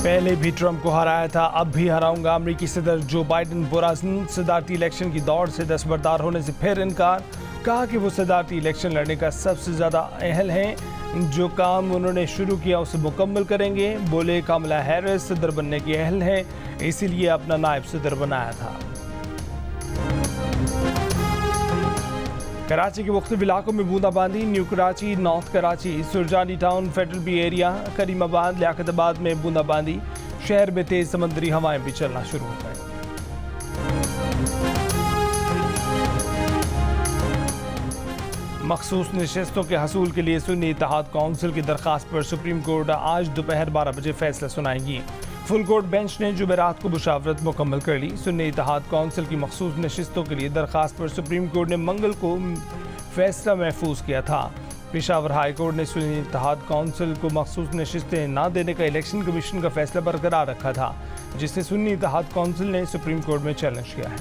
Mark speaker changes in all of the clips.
Speaker 1: पहले भी ट्रंप को हराया था, अब भी हराऊंगा। अमेरिकी सदर जो बाइडन बुराज़िन सदारती इलेक्शन की दौड़ से दस्तबरदार होने से फिर इनकार। कहा कि वो सदारती इलेक्शन लड़ने का सबसे ज़्यादा अहल हैं। जो काम उन्होंने शुरू किया उसे मुकम्मल करेंगे। बोले कमला हैरिस सदर बनने की अहल हैं, इसीलिए अपना नायब सदर बनाया था। कराची के मुख्तलिफ इलाकों में बूंदाबांदी। New Karachi, north Karachi, Surjani town, federal B area, Karimabad, Liaquatabad में बूंदाबांदी। शहर में तेज समंदरी हवाएं भी चलना शुरू हो गई। मखसूस नशस्तों के हसूल के लिए सुन्नी इत्तेहाद काउंसिल की दरख्वास्त पर सुप्रीम कोर्ट आज दोपहर 12 बजे फैसला सुनाएगी। फुल कोर्ट बेंच ने जुमेरात को मुशावरत मुकम्मल कर ली। सुन्नी इत्तेहाद काउंसिल की मखसूस नशिस्तों के लिए दरख्वास्त पर सुप्रीम कोर्ट ने मंगल को फैसला महफूज किया था। पेशावर हाई कोर्ट ने सुन्नी इत्तेहाद काउंसिल को मखसूस नशिस्तें न देने का इलेक्शन कमीशन का फैसला बरकरार रखा था, जिसे सुन्नी इत्तेहाद काउंसिल ने सुप्रीम कोर्ट में चैलेंज किया है।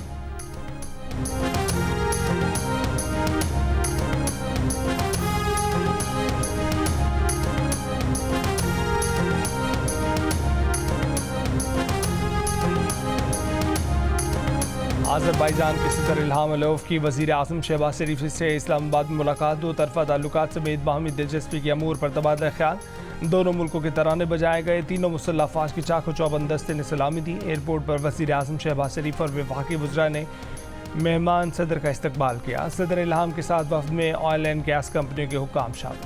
Speaker 1: अज़रबैजान के सदर इल्हाम अलीयव की वज़ीर आज़म शहबाज शरीफ से इस्लामाबाद में मुलाकात। दो तरफ़ा ताल्लुकात समेत बाहमी दिलचस्पी के अमूर पर तबादला ख्याल। दोनों मुल्कों के तराने बजाए गए। तीनों मुसल्लह अफ़वाज की चाको चौबंद दस्ते ने सलामी दी। एयरपोर्ट पर वज़ीर आज़म शहबाज शरीफ और वफाकी वज़रा ने मेहमान सदर का इस्तकबाल किया। सदर इल्हाम के साथ वफ़द में ऑयल एंड गैस कंपनियों के हुक्काम शामिल।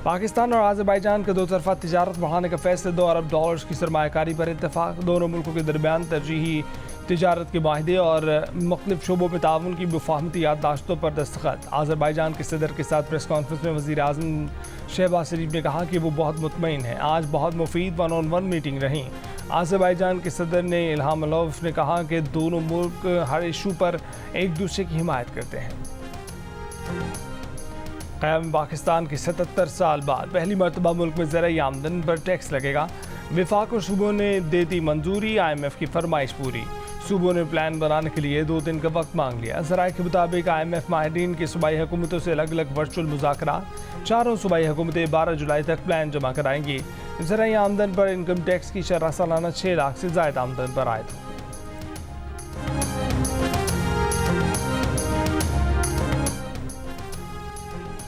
Speaker 1: पाकिस्तान और अज़रबैजान का दो तरफ़ा तिजारत बढ़ाने का फैसला। $2 अरब की सरमायाकारी पर इत्तफाक। दोनों मुल्कों के दरमियान तरजीही तिजारत के माहदे और मुख्तलिफ शोबों में ताउन की मुफाहमती याददाश्तों पर दस्तखत। अज़रबैजान के सदर के साथ प्रेस कॉन्फ्रेंस में वज़ीर आज़म शहबाज शरीफ ने कहा कि वो बहुत मुतमईन हैं। आज बहुत मुफीद 1-on-1 मीटिंग रही। अज़रबैजान के सदर ने इल्हाम अलीयव ने कहा कि दोनों मुल्क हर इशू पर एक दूसरे की हिमायत करते हैं। क़याम पाकिस्तान के 77 साल बाद पहली मरतबा मुल्क में ज़राई आमदन पर टैक्स लगेगा। विफाक और सूबों ने दे दी मंजूरी। IMF की फरमाइश पूरी। सूबों ने प्लान बनाने के लिए 2 दिन का वक्त मांग लिया। ज़राए के मुताबिक IMF माहिरीन की सूबाई हुकूमतों से अलग अलग वर्चुअल मुज़ाकरात। चारों सूबाई हुकूमतें 12 जुलाई तक प्लान जमा कराएंगी। ज़राई आमदन पर इनकम टैक्स की शरह सालाना 6 लाख से ज़ायद आमदन पर आयद होगी।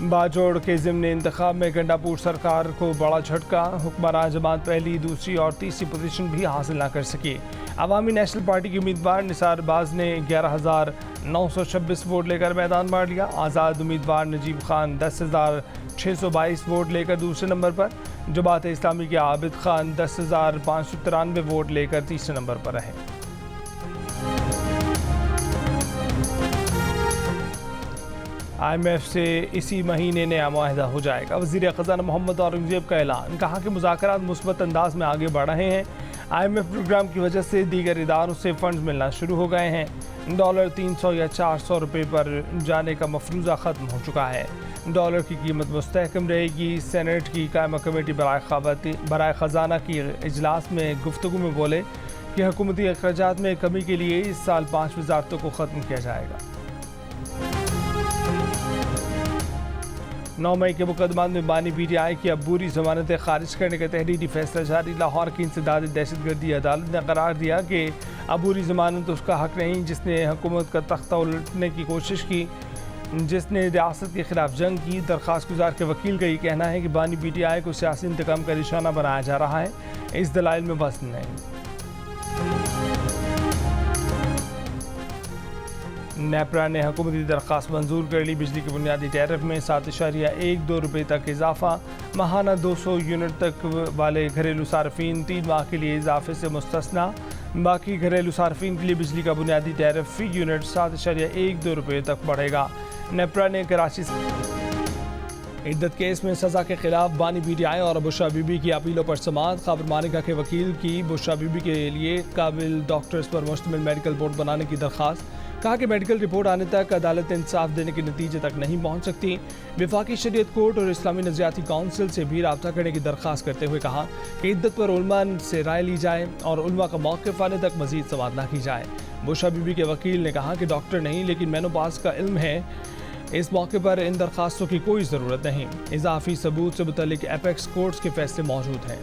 Speaker 1: बाजोड़ के ज़िमनी इंतखाब में गंडापुर सरकार को बड़ा झटका। हुक्मरान जमात पहली, दूसरी और तीसरी पोजीशन भी हासिल न कर सकी। अवामी नेशनल पार्टी के उम्मीदवार निसार बाज ने 11,926 वोट लेकर मैदान मार लिया। आज़ाद उम्मीदवार नजीब खान 10,622 वोट लेकर दूसरे नंबर पर। जमात इस्लामी के आबिद खान 10,593 वोट लेकर तीसरे नंबर पर रहे। IMF से इसी महीने नया मुआहदा हो जाएगा। वज़ीर ख़ज़ाना मोहम्मद औरंगज़ेब का ऐलान। कहा कि मुज़ाकरात मुस्बत अंदाज में आगे बढ़ रहे हैं। IMF प्रोग्राम की वजह से दीगर इदारों से फंड मिलना शुरू हो गए हैं। डॉलर 300 या 400 रुपये पर जाने का मफरूज़ा ख़त्म हो चुका है। डॉलर की कीमत मुस्तहकम रहेगी। सेनेट की कायमा कमेटी बराए ख़जाना की इजलास में गुफ्तगू में बोले कि हुकूमती अखराजात में कमी के लिए इस साल 5 वज़ारतों को ख़त्म किया जाएगा। 9 मई के मुकदमात में बानी PTI की अबूरी ज़मानतें खारिज करने का तहरीरी फैसला जारी। लाहौर की इंसदाद दहशतगर्दी अदालत ने करार दिया कि अबूरी ज़मानत उसका हक नहीं जिसने हुकूमत का तख्ता उलटने की कोशिश की, जिसने रियासत के खिलाफ जंग की। दरख्वास्त गुजार के वकील का ये कहना है कि बानी PTI को सियासी इंतकाम का निशाना बनाया जा रहा है। इस दलाइल में वज़न नहीं। नेपरा ने हुकूमती दरख्वास्त मंजूर कर ली। बिजली के बुनियादी टैरिफ में 7.12 रुपये तक इजाफा। माहाना 200 यूनिट तक वाले घरेलू सार्फिन 3 माह के लिए इजाफे से मुस्तस्ना। बाकी घरेलू सार्फिन के लिए बिजली का बुनियादी टैरिफ फी यूनिट 7.12 रुपये तक बढ़ेगा। नेपरा ने कराची इद्दत केस में सज़ा के खिलाफ बानी PTI और बुशरा बीबी की अपीलों पर समाअत। खबर मानिका के वकील की बुशरा बीबी के लिए काबिल डॉक्टर्स पर मुश्तमिल मेडिकल बोर्ड बनाने की दरख्वास्त। कहा कि मेडिकल रिपोर्ट आने तक अदालत इंसाफ देने के नतीजे तक नहीं पहुँच सकती। वफाकी शरीयत कोर्ट और इस्लामी नज़रियाती काउंसिल से भी रब्ता करने की दरख्वास्त करते हुए कहा कि इद्दत पर उलमा से राय ली जाए और उलमा का मौक़िफ़ आने तक मज़ीद समाअत न की जाए। बुशरा बीबी के वकील ने कहा कि डॉक्टर नहीं लेकिन मेनोपॉज का इल्म है। इस मौके पर इन दरखास्तों की कोई ज़रूरत नहीं। इजाफी सबूत से मुतल्लिक एपेक्स कोर्ट्स के फैसले मौजूद हैं।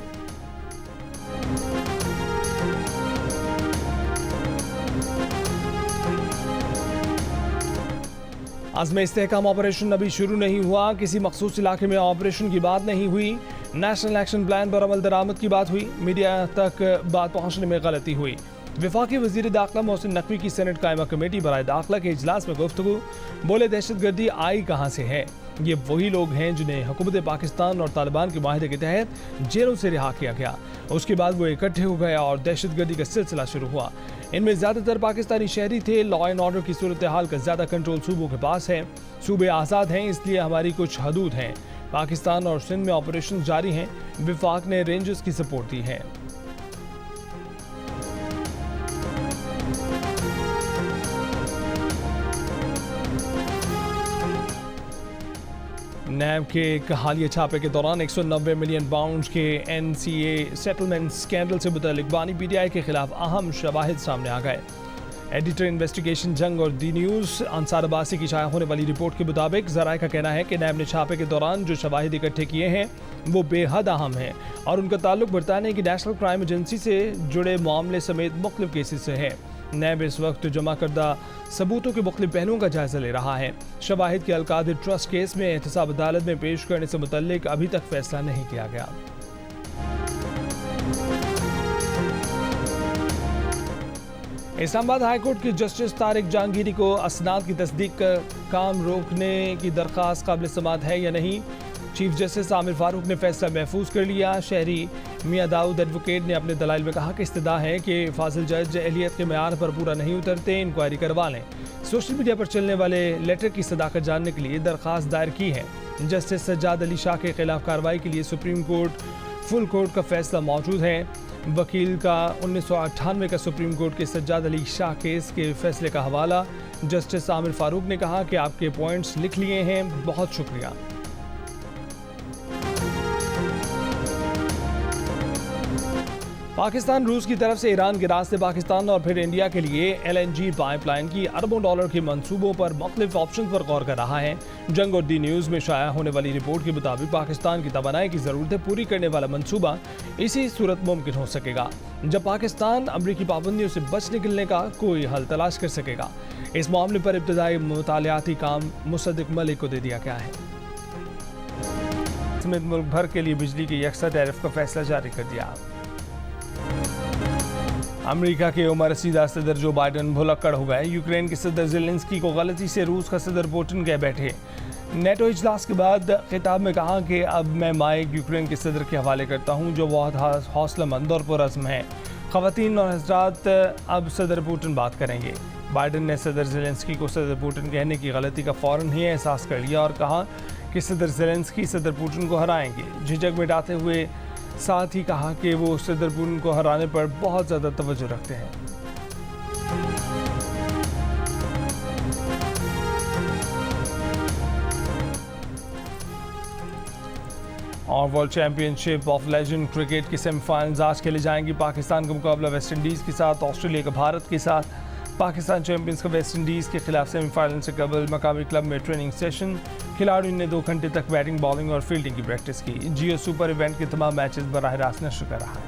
Speaker 1: आज़म इस्तेहकाम ऑपरेशन अभी शुरू नहीं हुआ, किसी मखसूस इलाके में ऑपरेशन की बात नहीं हुई, नेशनल एक्शन प्लान पर अमल दरामद की बात हुई, मीडिया तक बात पहुँचने में गलती हुई। वफाकी वज़ीर दाखिला मोहसिन नकवी की सेनेट कायमा कमेटी बराए दाखिला के इजलास में गुफ्तगू, बोले दहशतगर्दी आई कहाँ से है, ये वही लोग हैं जिन्हें हुकूमत पाकिस्तान और तालिबान के माहिदे के तहत जेलों से रिहा किया गया। उसके बाद वो इकट्ठे हो गया और दहशतगर्दी का सिलसिला शुरू हुआ। इनमें ज़्यादातर पाकिस्तानी शहरी थे। लॉ एंड ऑर्डर की सूरत हाल का ज़्यादा कंट्रोल सूबों के पास है। सूबे आज़ाद हैं, इसलिए हमारी कुछ हदूद हैं। पाकिस्तान और सिंध में ऑपरेशन जारी हैं। विफाक ने रेंजर्स की सपोर्ट दी है। नैब के एक हालिया छापे के दौरान 190 मिलियन पाउंड के NCA सेटलमेंट स्कैंडल से मुतल्लिक बानी PTI के खिलाफ अहम शवाहिद सामने आ गए। एडिटर इन्वेस्टिगेशन जंग और दी न्यूज़ अंसार अब्बासी की शाया होने वाली रिपोर्ट के मुताबिक ज़राए का कहना है कि नैब ने छापे के दौरान जो शवाहिद इकट्ठे किए हैं वो बेहद अहम हैं और उनका ताल्लुक बरतानिया की नेशनल क्राइम एजेंसी से जुड़े मामले समेत मुख्तलिफ केसेस से है। नैब इस वक्त जमा करदा सबूतों के मुख्तलिफ पहलुओं का जायजा ले रहा है। शवाहिद के अलकादिर ट्रस्ट केस में एहतसाब अदालत में पेश करने से मुतल्लिक अभी तक फैसला नहीं किया गया। इस्लामाबाद हाई कोर्ट के जस्टिस तारिक जहांगीरी को असनाद की तस्दीक का काम रोकने की दरख्वास्त काबिल समाअत है या नहीं, चीफ जस्टिस आमिर फारूक ने फैसला महफूज कर लिया। शहरी मियां दाऊद एडवोकेट ने अपने दलाइल में कहा कि इस्तदा है कि फाजिल जज एहलियत के मेयार पर पूरा नहीं उतरते, इंक्वायरी करवा लें। सोशल मीडिया पर चलने वाले लेटर की सदाकत जानने के लिए दरख्वास्त दायर की है। जस्टिस सज्जाद अली शाह के खिलाफ कार्रवाई के लिए सुप्रीम कोर्ट फुल कोर्ट का फैसला मौजूद है। वकील का 1998 का सुप्रीम कोर्ट के सज्जाद अली शाह केस के फैसले का हवाला। जस्टिस आमिर फारूक ने कहा कि आपके पॉइंट्स लिख लिए हैं, बहुत शुक्रिया। पाकिस्तान रूस की तरफ से ईरान के रास्ते पाकिस्तान और फिर इंडिया के लिए LNG पाइपलाइन की अरबों डॉलर के मंसूबों पर मुख्तलिफ ऑप्शन पर गौर कर रहा है। जंग और दी न्यूज़ में शाया होने वाली रिपोर्ट के मुताबिक पाकिस्तान की तवानाई की ज़रूरतें पूरी करने वाला मंसूबा इसी सूरत मुमकिन हो सकेगा जब पाकिस्तान अमरीकी पाबंदियों से बच निकलने का कोई हल तलाश कर सकेगा। इस मामले पर इब्तदाई मुतालियाती काम मुसद्दिक मलिक को दे दिया गया है। समेत मुल्क भर के लिए बिजली के यकसा टैरिफ का फैसला जारी कर दिया। अमेरिका के उमर रसीदा सदर जो बाइडन भुलक्कड़ हो गए। यूक्रेन के सदर ज़ेलेंस्की को गलती से रूस का सदर पुतिन कह बैठे। नेटो इजलास के बाद खिताब में कहा कि अब मैं माइक यूक्रेन के सदर के हवाले करता हूं जो बहुत हौसलामंद और पुरअज़्म है। ख़वातीन और हज़रात, अब सदर पुतिन बात करेंगे। बाइडन ने सदर ज़ेलेंस्की को सदर पुतिन कहने की गलती का फ़ौरन ही एहसास कर लिया और कहा कि सदर ज़ेलेंस्की सदर पुतिन को हराएंगे। झिझक मिटाते हुए साथ ही कहा कि वो सदर पुतिन को हराने पर बहुत ज़्यादा तवज्जो रखते हैं। और world championship of legend cricket के सेमीफाइनल्स आज खेले जाएंगी। पाकिस्तान का मुकाबला वेस्ट इंडीज़ के साथ, ऑस्ट्रेलिया का भारत के साथ। पाकिस्तान चैंपियंस का वेस्ट इंडीज़ के खिलाफ सेमीफाइनल से कबल मकामी क्लब में ट्रेनिंग सेशन। खिलाड़ियों ने 2 घंटे तक बैटिंग, बॉलिंग और फील्डिंग की प्रैक्टिस की। जियो सुपर इवेंट के तमाम मैचेस बराह रास्त नशर कर रहा है।